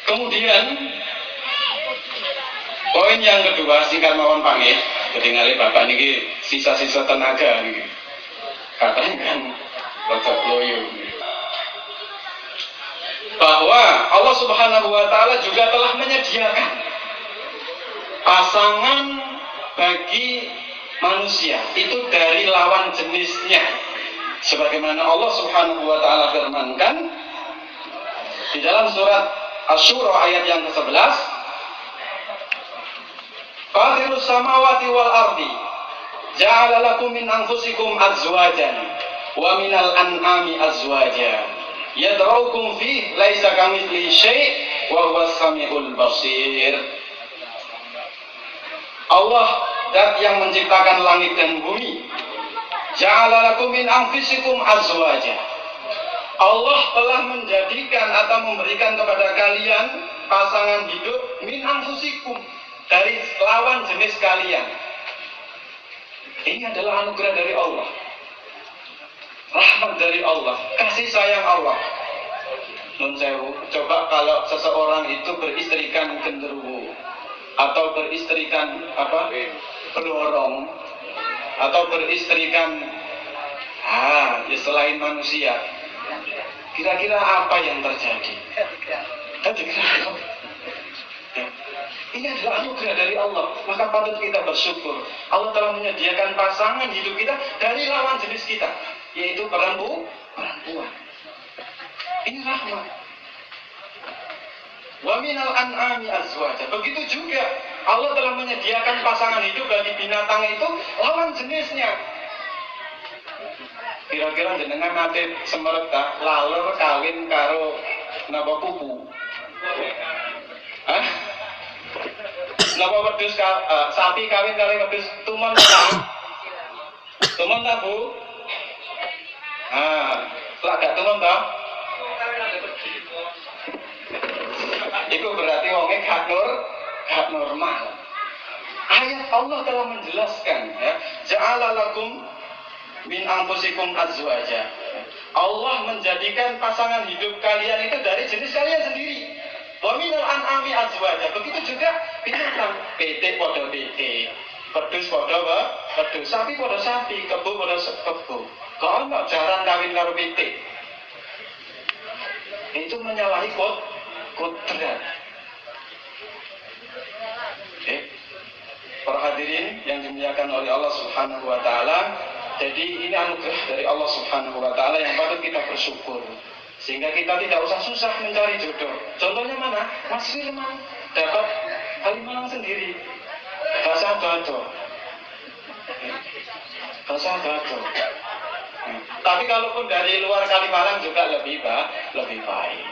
Kemudian poin yang kedua, singkat mawon Pak nggih, ketinggalan Bapak niki sisa-sisa tenaga niki. Katanya kan rada loyo. Bahwa Allah Subhanahu wa taala juga telah menyediakan pasangan bagi manusia itu dari lawan jenisnya. Sebagaimana Allah Subhanahu wa taala firmankan di dalam surat Asy-Syura ayat yang ke-11, Fatirus samawati wal ardi ja'ala lakum min anfusikum azwajan wa minal an'ami azwajan yadraukum fi laisa kamitslihi syai' wa huwas samiul basir. Allah zat yang menciptakan langit dan bumi. Ja'ala lakum min anfusikum azwajan. Allah telah menjadikan atau memberikan kepada kalian pasangan hidup min anfusikum, dari lawan jenis kalian. Ini adalah anugerah dari Allah, rahmat dari Allah, kasih sayang Allah. Nun sewu, coba kalau seseorang itu beristrikan genderuwo atau beristrikan pelorong atau beristrikan ya selain manusia, kira-kira apa yang terjadi? Ini adalah anugerah dari Allah, maka patut kita bersyukur. Allah telah menyediakan pasangan hidup kita dari lawan jenis kita, yaitu perempuan. Ini rahmat. Wa minal an'ami azwaja. Begitu juga Allah telah menyediakan pasangan hidup bagi binatang itu lawan jenisnya. Kira-kira jenengan nate semeret lalur kawin karo napa pupu? Hah? Napa wedhus sapi kawin karo wedhus tumon ta? Tumon ta, Bu? Lak gak tumon ta? Itu berarti wonge gak normal. Ayat Allah telah menjelaskan ya, ja'ala lakum min anfusikum azwaja. Allah menjadikan pasangan hidup kalian itu dari jenis kalian sendiri. Wa minal an'ami azwaja. Begitu juga binatang, pitik padha pitik, wedhus padha wedhus, sapi padha sapi, kebo padha kebo. Kok ana jarang kawin karo pitik? Itu menyalahi kodrat. Para hadirin yang dimuliakan oleh Allah Subhanahu wa taala, jadi ini anugerah dari Allah Subhanahu wa taala yang patut kita bersyukur. Sehingga kita tidak usah susah mencari jodoh. Contohnya mana? Mas Firman dapat Kalimalang sendiri. Bahasa Dado. Tapi kalaupun dari luar Kalimalang juga lebih baik.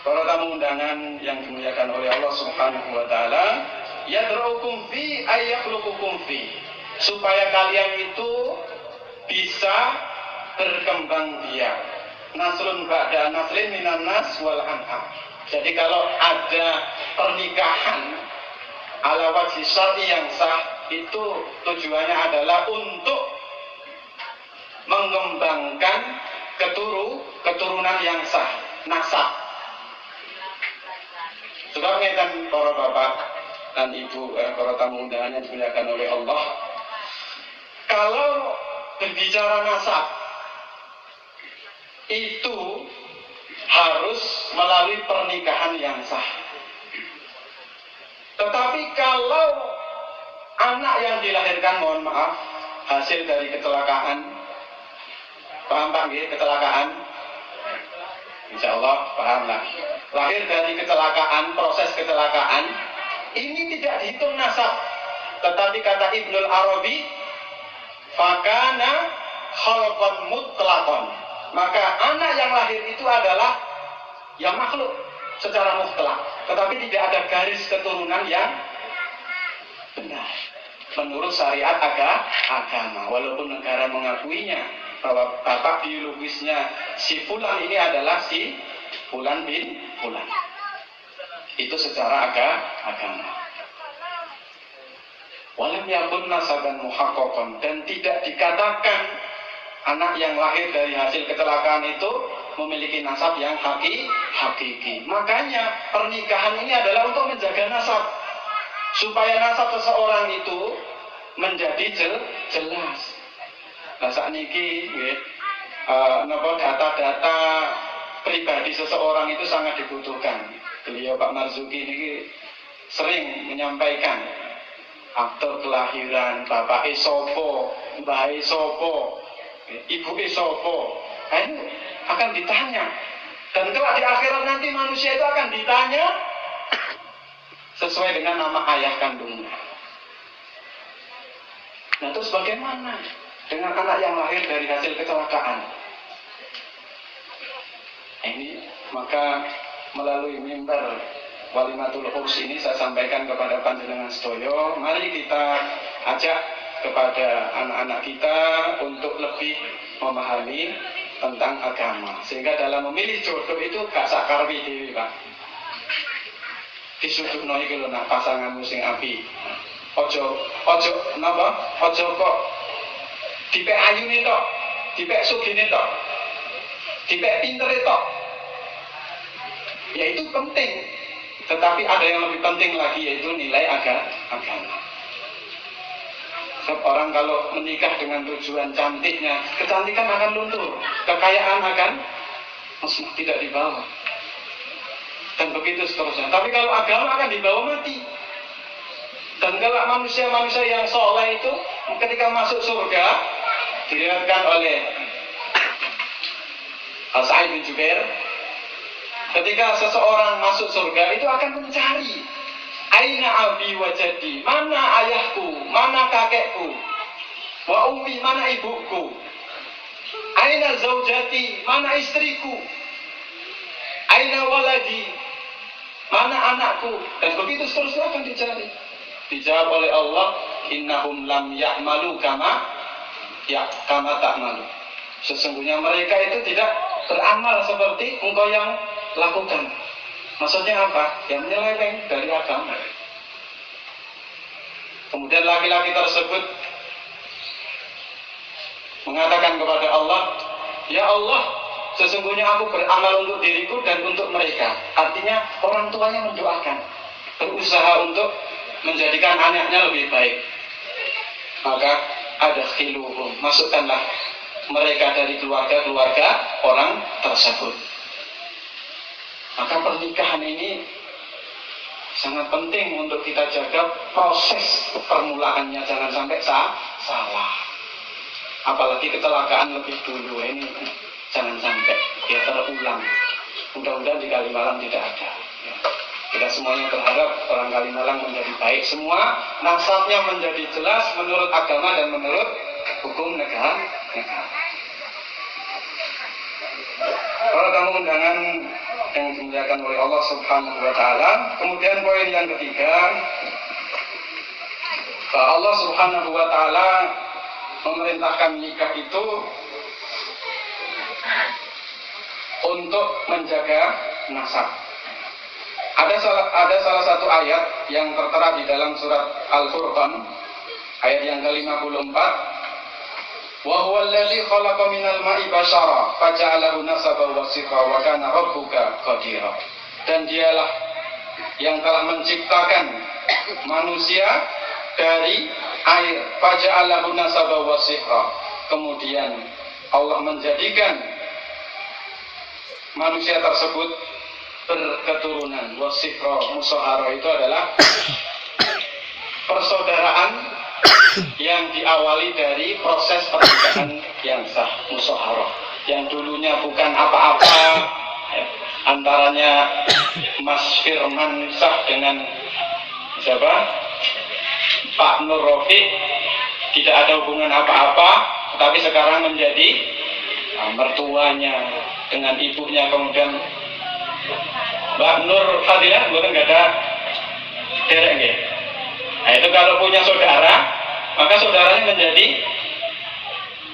Para tamu undangan yang dimuliakan oleh Allah Subhanahu wa taala, yadraukum fi ayyakhluqukum fi, supaya kalian itu bisa berkembang biak. Naslun ba'da naslin minan nas wal an'am. Jadi kalau ada pernikahan ala wajhi syar'i yang sah, itu tujuannya adalah untuk mengembangkan keturunan yang sah, nasab. Sebab ngeten para bapak dan ibu, para tamu undangan yang dimuliakan oleh Allah, kalau berbicara nasab itu harus melalui pernikahan yang sah. Tetapi kalau anak yang dilahirkan, mohon maaf, hasil dari kecelakaan, paham Pak nggih, kecelakaan? Insya Allah paham lah. Lahir dari kecelakaan, proses kecelakaan, ini tidak dihitung nasab. Tetapi kata Ibnul Arabi, fakana khalqan mutlaqan. Maka anak yang lahir itu adalah yang makhluk secara mutlak. Tetapi tidak ada garis keturunan yang benar menurut syariat agama. Walaupun negara mengakuinya bahwa bapak biologisnya si Fulan ini adalah si Fulan bin Fulan. Itu secara agama. Walam yakun nasaban muhaqqaqan, dan tidak dikatakan anak yang lahir dari hasil kecelakaan itu memiliki nasab yang hakiki. Makanya pernikahan ini adalah untuk menjaga nasab, supaya nasab seseorang itu menjadi jelas. Nah sakniki data-data pribadi seseorang itu sangat dibutuhkan. Beliau Pak Marzuki ini sering menyampaikan akte kelahiran, bapak sopo, mbah sopo, ibu sopo. Nah, ini akan ditanya. Dan kelak di akhirat nanti manusia itu akan ditanya sesuai dengan nama ayah kandungnya. Nah terus bagaimana dengan anak yang lahir dari hasil kecelakaan? Ini maka melalui mimbar Walimatul Urs ini saya sampaikan kepada panjenengan sedoyo, mari kita ajak kepada anak-anak kita untuk lebih memahami tentang agama, sehingga dalam memilih jodoh itu gak sakarwi dewi Pak. Disudukno iki lho nak pasanganmu sing api. Ojo kok dipek ayune tok, dipek sugine tok, dipek pintere tok. Ya itu penting, tetapi ada yang lebih penting lagi, yaitu nilai agama. Sebab orang kalau menikah dengan tujuan cantiknya, kecantikan akan luntur, kekayaan akan musnah, tidak dibawa, dan begitu seterusnya. Tapi kalau agama akan dibawa mati. Dan kalau manusia-manusia yang soleh itu ketika masuk surga, diriwayatkan oleh Sa'id bin Jubair, ketika seseorang masuk surga itu akan mencari aina abi wa jadi, mana ayahku, mana kakekku, wa ummi, mana ibuku, aina zaujati, mana istriku, aina waladi, mana anakku, dan begitu seterusnya akan dicari. Dijawab oleh Allah, innahum lam ya'malu kama ta'malu. Sesungguhnya mereka itu tidak beramal seperti engkau yang lakukan. Maksudnya apa? Yang menyeleweng dari agama. Kemudian laki-laki tersebut mengatakan kepada Allah, ya Allah, sesungguhnya aku beramal untuk diriku dan untuk mereka. Artinya orang tuanya mendoakan, berusaha untuk menjadikan anaknya lebih baik. Maka ada khiluhum, masukkanlah mereka dari keluarga-keluarga orang tersebut. Maka pernikahan ini sangat penting untuk kita jaga proses permulaannya, jangan sampai salah. Apalagi kecelakaan lebih dulu, ini jangan sampai dia terulang. Mudah-mudahan di Kalimalang tidak ada. Kita semuanya berharap orang Kalimalang menjadi baik semua, nasabnya menjadi jelas menurut agama dan menurut hukum negara. Para tamu undangan yang dimuliakan oleh Allah Subhanahu wa Ta'ala, kemudian poin yang ketiga, Allah Subhanahu wa Ta'ala memerintahkan nikah itu untuk menjaga nasab. Ada salah satu ayat yang tertera di dalam surat Al-Furqan, ayat yang ke-54. Wa huwa allazi khalaqa minal ma'i basyara faja'alahu nasaban wa sihra wa kana rabbuka qadira. Dan dialah yang telah menciptakan manusia dari air, faja'alahu nasaban wa sihra. Kemudian Allah menjadikan manusia tersebut berketurunan. Wasifro musoharo itu adalah persaudaraan yang diawali dari proses pernikahan yang sah, musoharo, yang dulunya bukan apa-apa, antaranya Mas Firman Sah dengan siapa? Pak Nur Rofiq, tidak ada hubungan apa-apa, tetapi sekarang menjadi mertuanya dengan ibunya. Kemudian Mbak Nur Fadilah bukan nggak ada derek ya. Nah itu kalau punya saudara, maka saudaranya menjadi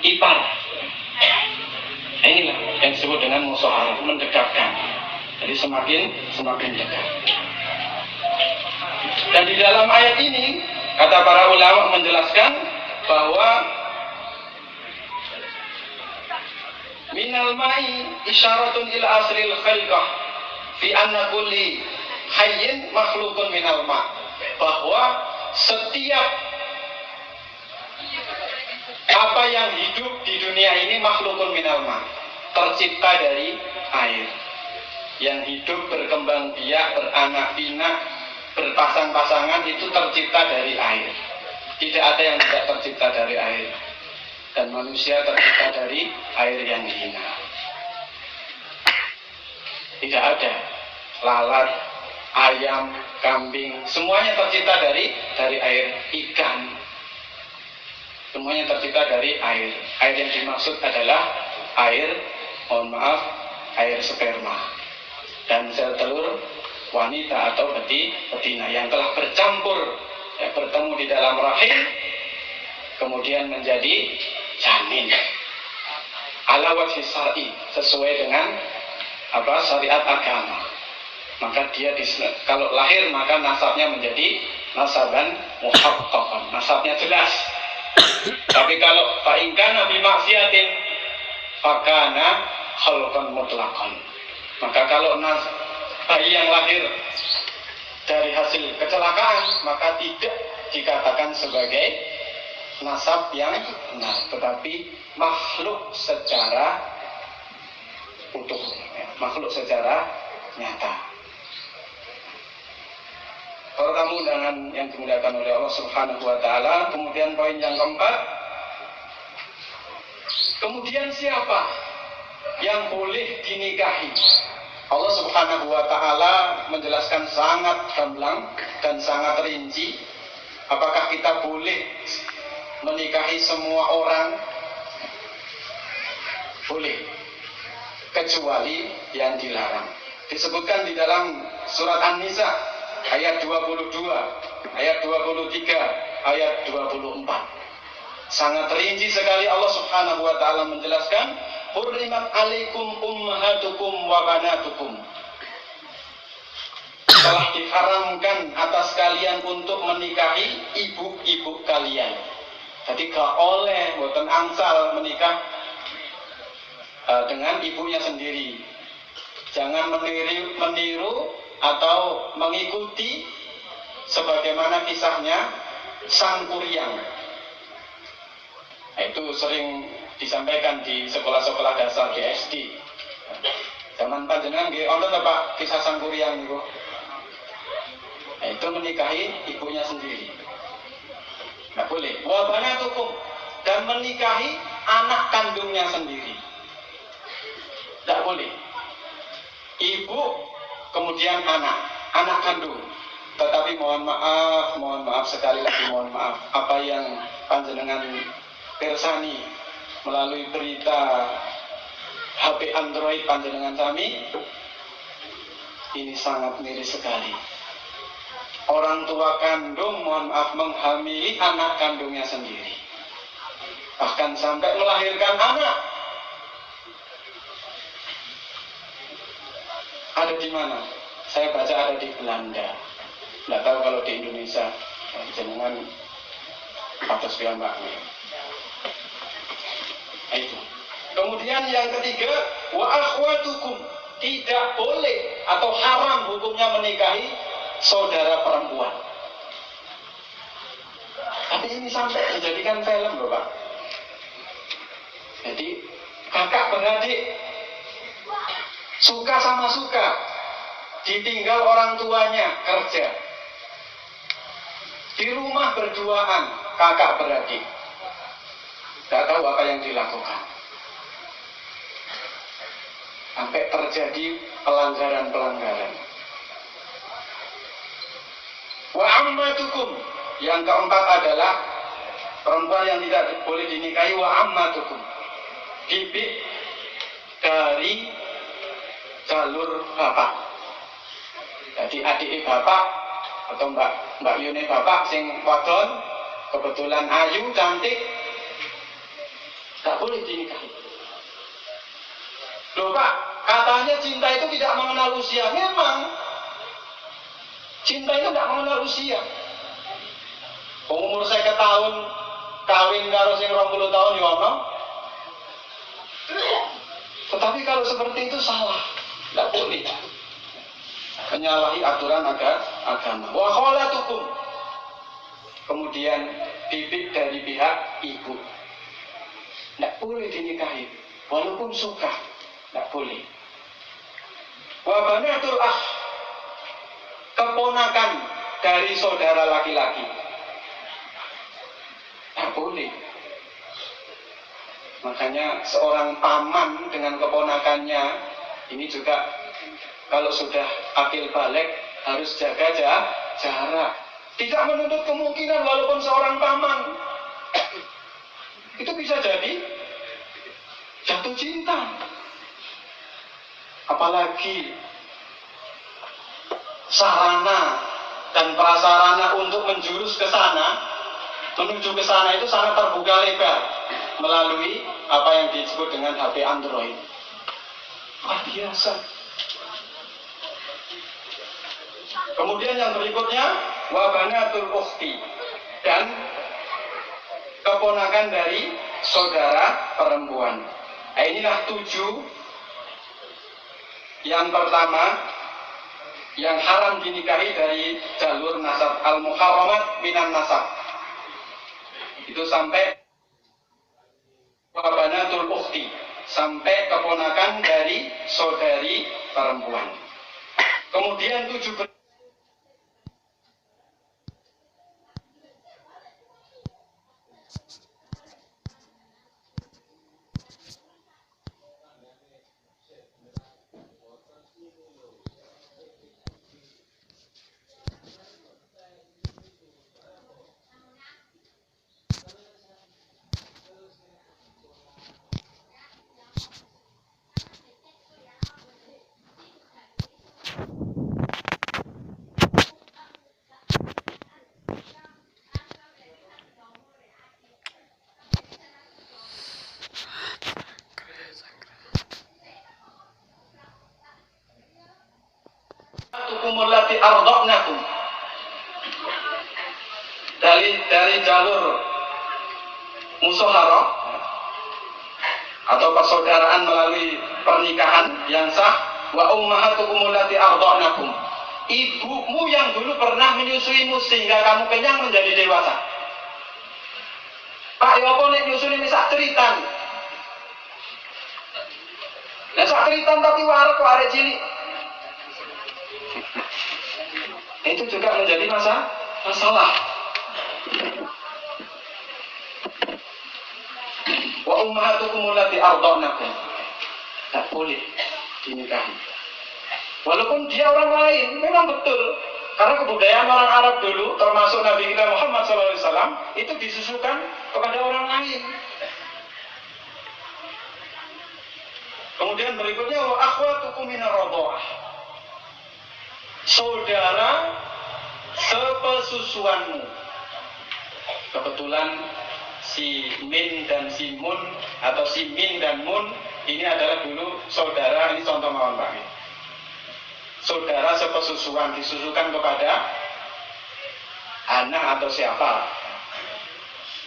ipar. Nah, inilah yang disebut dengan musaharah, mendekatkan. Jadi semakin dekat. Dan di dalam ayat ini kata para ulama menjelaskan bahwa minal ma'i isyaratun ila asril khalqah fi anna kulli hayyin makhlukun minal ma', bahwa setiap apa yang hidup di dunia ini makhlukun minal ma', tercipta dari air. Yang hidup, berkembang biak, beranak pinak, berpasang-pasangan itu tercipta dari air. Tidak ada yang tidak tercipta dari air. Dan manusia tercipta dari air yang hina. Tidak ada lalat, ayam, kambing, semuanya tercipta dari air. Ikan, semuanya tercipta dari air. Air yang dimaksud adalah air, air sperma dan sel telur wanita atau betina yang telah bercampur, bertemu di dalam rahim, kemudian menjadi janin. Ala wajhi syar'i, sesuai dengan syariat agama. Maka dia kalau lahir maka nasabnya menjadi nasaban muhaqqaqan, nasabnya jelas. Tapi kalau fa'ingkana bimaksiatin fakana khalqan mutlaqan, maka kalau bayi yang lahir dari hasil kecelakaan maka tidak dikatakan sebagai nasab yang benar, tetapi makhluk secara utuh, makhluk secara nyata. Para tamu undangan yang dimuliakan oleh Allah Subhanahu wa taala, kemudian poin yang keempat, kemudian siapa yang boleh dinikahi? Allah Subhanahu wa taala menjelaskan sangat gamblang dan sangat rinci. Apakah kita boleh menikahi semua orang? Boleh, kecuali yang dilarang. Disebutkan di dalam surat An-Nisa ayat 22, ayat 23, ayat 24. Sangat rinci sekali Allah Subhanahu wa taala menjelaskan, hurrimat alaikum ummahatukum wa banatukum. Telah diharamkan atas kalian untuk menikahi ibu-ibu kalian. Jadi gak oleh boten angsal menikah dengan ibunya sendiri. Jangan meniru atau mengikuti sebagaimana kisahnya Sang Kuryang. Itu sering disampaikan di sekolah-sekolah dasar di SD. Zaman panjenengan nggih wonten ta Pak kisah Sang Kuryang niku? Itu menikahi ibunya sendiri. Nggak boleh. Wa banatukum, dan menikahi anak kandungnya sendiri. Nggak boleh. Ibu kemudian anak kandung. Tetapi mohon maaf sekali lagi mohon maaf, apa yang panjenengan pirsani melalui berita HP Android panjenengan sami ini sangat miris sekali. Orang tua kandung mohon maaf menghamili anak kandungnya sendiri, bahkan sampai melahirkan anak. Ada di mana? Saya baca ada di Belanda. Nggak tahu kalau di Indonesia. Jenengan atas piyambaknya. Itu. Kemudian yang ketiga, wa akhwatukum, tidak boleh atau haram hukumnya menikahi saudara perempuan. Tapi ini sampai dijadikan film loh Pak. Jadi kakak beradik suka sama suka, ditinggal orang tuanya kerja, di rumah berduaan kakak beradik, tidak tahu apa yang dilakukan, sampai terjadi pelanggaran-pelanggaran. Wa ammatukum, yang keempat adalah perempuan yang tidak boleh dinikahi. Wa ammatukum, bibik dari jalur bapak. Jadi adik bapak atau mbak Yune bapak sing wadon kebetulan ayu cantik, tak boleh dinikahi. Loh Pak, katanya cinta itu tidak mengenal usia. Memang cinta itu tidak mengenal usia. Umur saya tahun kawin karo sing 20 tahun ya ono. Tetapi kalau seperti itu salah, tidak boleh menyalahi aturan agama. Wa kholatukum, kemudian bibit dari pihak ibu tidak boleh dinikahi walaupun suka, tidak boleh. Wa banatul akh, keponakan dari saudara laki-laki tidak boleh. Makanya seorang paman dengan keponakannya ini juga kalau sudah akil balik harus jaga jarak. Tidak menuntut kemungkinan walaupun seorang paman itu bisa jadi jatuh cinta. Apalagi sarana dan prasarana untuk menjurus ke sana, menuju ke sana itu sangat terbuka lebar melalui apa yang disebut dengan HP Android. Luar biasa. Kemudian yang berikutnya wa banatul ukhti, dan keponakan dari saudara perempuan. Nah, inilah 7 yang pertama yang haram dinikahi dari jalur nasab, al-muharramat minan nasab. Itu sampai wabanatul ukhti, sampai keponakan dari saudari perempuan. Kemudian 7 tukumulati arda'nakum, dari jalur musyawarah atau persaudaraan melalui pernikahan yang sah. Wa ummahatukum allati arda'nakum, ibumu yang dulu pernah menyusuimu sehingga kamu kenyang menjadi dewasa. Pak, ya apa nek nyusui ini sak ceritan? Lah sak ceritan tapi warak kok arek cilik. Itu juga menjadi masalah. Wa ummahatukum allati arda'nakum, tak boleh dinikahi. Walaupun dia orang lain, memang betul. Karena kebudayaan orang Arab dulu, termasuk Nabi kita Muhammad SAW, itu disusukan kepada orang lain. Kemudian berikutnya wa akhwatukum minar radha'ah, saudara sepesusuanmu. Kebetulan si Min dan si Mun, atau si Min dan Mun ini adalah dulu saudara. Ini contoh mawon Pak. Saudara sepesusuan disusukan kepada anak atau siapa.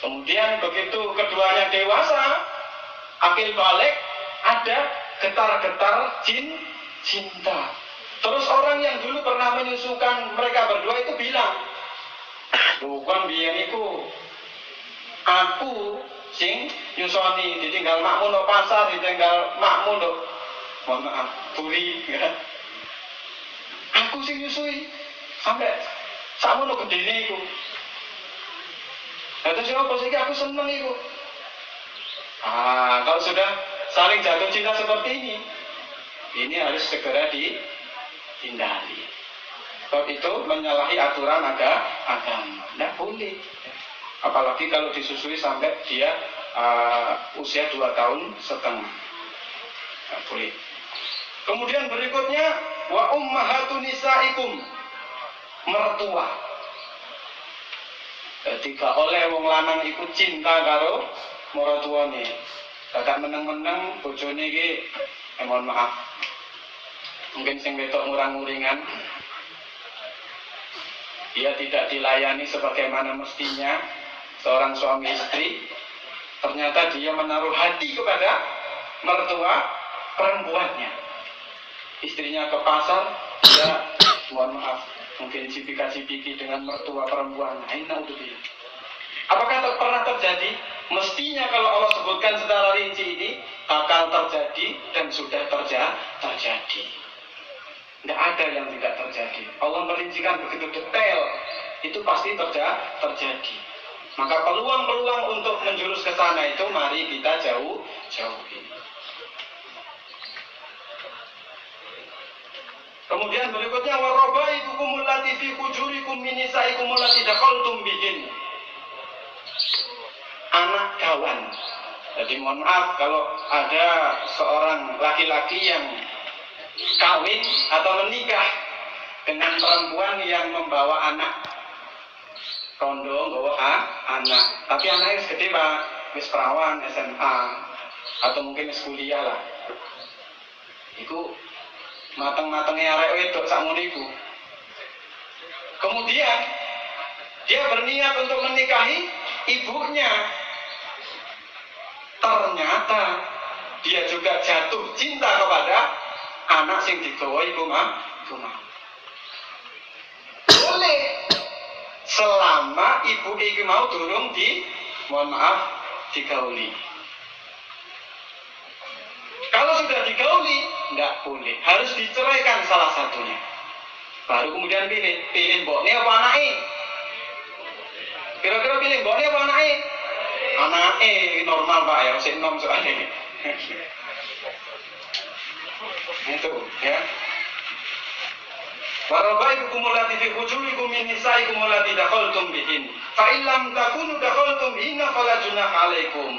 Kemudian begitu keduanya dewasa, akil balik, ada getar-getar cinta. Terus orang yang dulu pernah menyusukan mereka berdua itu bilang, bukan biyen iku aku sing nyusoni, ditinggal makmu no pasar, ditinggal makmu no, mohon maaf, turi ya. Aku sing nyusui sampai sakmu no gedene iku. Lah terus apa sih aku seneng iku. Kalau sudah saling jatuh cinta seperti ini harus segera dihindari. Sebab itu menyalahi aturan agama. Tidak boleh. Apalagi kalau disusui sampai dia usia 2 tahun setengah. Tidak boleh. Kemudian berikutnya wa ummahatun nisaikum, mertua. Ketika oleh wong lanang iku cinta karo maratuwane, dadak meneng-meneng bojone iki mohon maaf, mungkin sing wedok murang-muringan, dia tidak dilayani sebagaimana mestinya seorang suami istri. Ternyata dia menaruh hati kepada mertua, perempuannya. Istrinya ke pasar, dia mohon maaf, mungkin cipika-cipiki dengan mertua perempuan. Naudzubillah. Apakah pernah terjadi? Mestinya kalau Allah sebutkan secara rinci ini bakal terjadi dan sudah terjadi. Tidak ada yang tidak terjadi. Allah merincikan begitu detail, itu pasti terjadi. Maka peluang-peluang untuk menjurus ke sana itu mari kita jauhi. Kemudian berikutnya warabaibukum allati fi hujurikum min nisaikum allati dakhaltum bihin. Anak kawan. Jadi mohon maaf kalau ada seorang laki-laki yang kawin atau menikah dengan perempuan yang membawa anak. Rondo bawa anak. Tapi anaknya gede Pak, wis perawan SMA atau mungkin wis kuliah lah. Iku mateng-matengnya arek wedok sakmono iku. Kemudian dia berniat untuk menikahi ibunya. Ternyata dia juga jatuh cinta kepada anak sing digawa ibu mah. Boleh selama ibu iki mau durung digauli. Kalau sudah digauli, tidak boleh. Harus diceraikan salah satunya. Baru kemudian pilih mboknya apa anaknya? Kira-kira pilih mboknya apa anaknya? Anaknya normal Pak ya, masih nom soalnya. Itu ya. Warabaibukum allati fi hujurikum min nisaikum allati dakhaltum bihin. Fa in lam takunu dakhaltum bihinna fala junaha 'alaikum.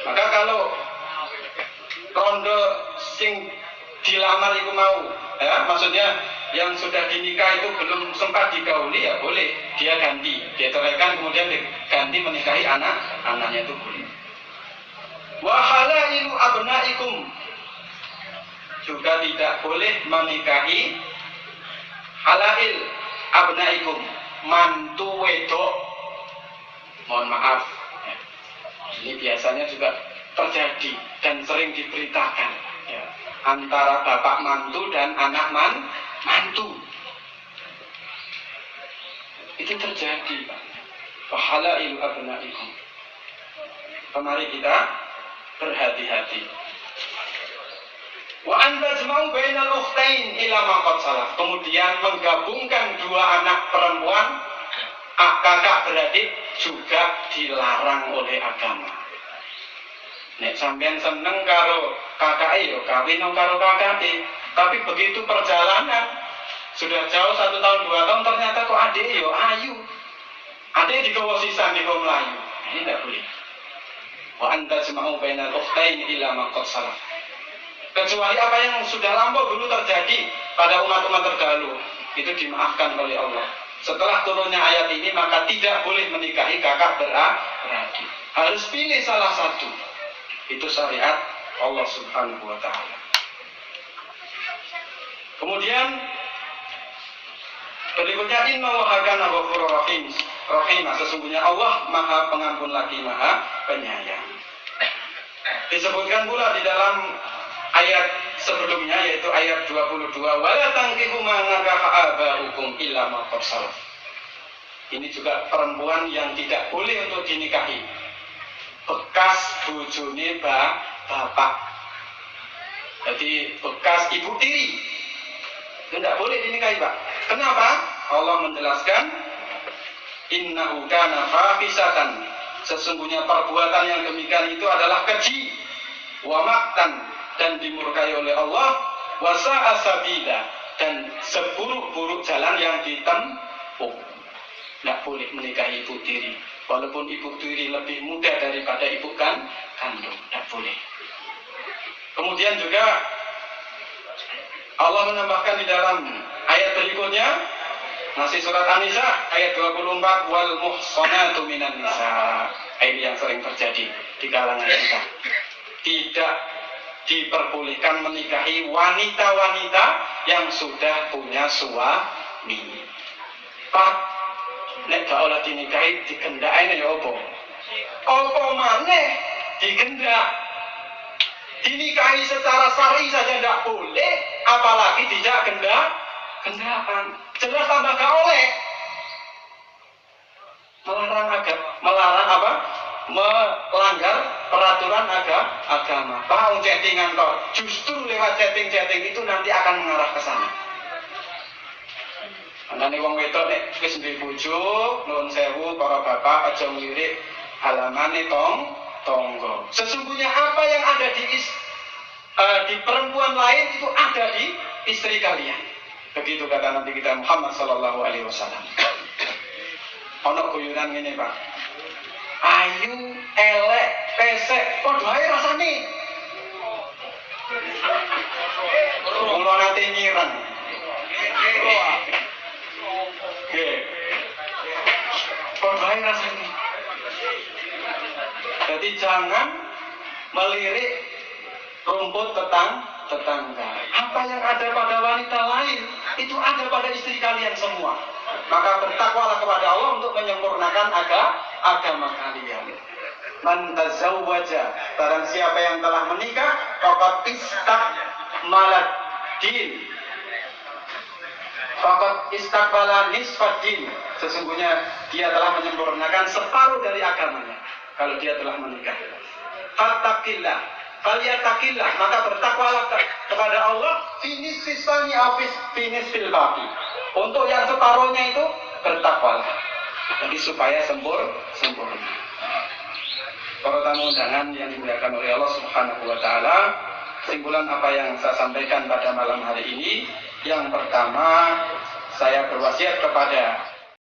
Maka kalau rondo sing dilamar itu mau, ya, maksudnya yang sudah dinikah itu belum sempat digauli, ya boleh dia ganti, dia ceraikan kemudian diganti menikahi anaknya itu boleh. Wa halailu abnaikum, juga tidak boleh menikahi halail abnaikum, mantu wedok. Mohon maaf, ini biasanya juga terjadi dan sering diberitakan, ya, antara bapak mantu dan anak mantu. Itu terjadi, Pak. Fahalailu abnaikum. Mari kita berhati-hati. Wa antajma'u bainal ukhtain ila ma qad salaf. Kemudian menggabungkan dua anak perempuan, kakak beradik, juga dilarang oleh agama. Nek sampean seneng karo kakak yo kawin karo kakak, tapi begitu perjalanan sudah jauh 1 tahun 2 tahun ternyata kok adik yo ayu, adik digawa sisan di Melayu, ini tidak boleh. Wa anta semau bainal ukhtain ila ma qad salaf. Kecuali apa yang sudah lampau dulu terjadi pada umat-umat terdahulu, itu dimaafkan oleh Allah. Setelah turunnya ayat ini maka tidak boleh menikahi kakak beradik. Harus pilih salah satu. Itu syariat Allah Subhanahu wa ta'ala. Kemudian berikutnya innallaha kana ghafurur rahim. Sesungguhnya Allah Maha Pengampun lagi Maha Penyayang. Disebutkan pula di dalam ayat sebelumnya yaitu ayat 22, wala tankihu ma nakaha aba'ukum illa ma qad salaf. Ini juga perempuan yang tidak boleh untuk dinikahi. Bekas bojone bapak. Jadi bekas ibu tiri. Itu tidak boleh dinikahi, Pak. Kenapa? Allah menjelaskan innahu kana fahisatan. Sesungguhnya perbuatan yang demikian itu adalah keji, wa maqtan, dan dimurkai oleh Allah, wa sa'a sabila, dan seburuk-buruk jalan yang ditempuh. Tidak boleh menikahi ibu tiri. Walaupun ibu tiri lebih muda daripada ibu kandung, tidak boleh. Kemudian juga Allah menambahkan di dalam ayat berikutnya, masih surat An-Nisa ayat 24, wal muhsanatu minan nisa. Ayat yang sering terjadi di kalangan kita. Tidak diperbolehkan menikahi wanita-wanita yang sudah punya suami. Pak, nek gak oleh dinikahi digendakane ya apa? Apa maneh digendak? Dinikahi secara syar'i saja tidak boleh, apalagi tidak gendaan. Jelas tambah gak oleh. Melarang apa? Melanggar peraturan agama. Bang chattingan toh, justru lewat chatting itu nanti akan mengarah ke sana. Andane wong wedok nek wis duwe bojo, nuwun sewu para bapak aja nglirik halamane tonggo. Sesungguhnya apa yang ada di perempuan lain itu ada di istri kalian. Begitu kata Nabi kita Muhammad sallallahu alaihi wasallam. Ono guyuran ngene, Pak. Ayu, elek, pesek, padha ae rasane. Kula nate nyireng. Nggih. Padha ae rasane. Jadi jangan melirik rumput tetangga. Apa yang ada pada wanita lain itu ada pada istri kalian semua. Maka bertakwalah kepada Allah untuk menyempurnakan agama kalian. Man tazawwaja, barang siapa yang telah menikah, faqad istakmalat din. Faqad istakbala nisfaddin. Sesungguhnya dia telah menyempurnakan separuh dari agamanya. Kalau dia telah menikah. Fattaqillah, falyattaqillah, maka bertakwalah kepada Allah finis sisani afis finis fil baqi. Untuk yang separuhnya itu bertakwalah. Jadi supaya sempurna. Para tamu undangan yang dimuliakan oleh Allah Subhanahu wa taala, kesimpulan apa yang saya sampaikan pada malam hari ini, yang pertama saya berwasiat kepada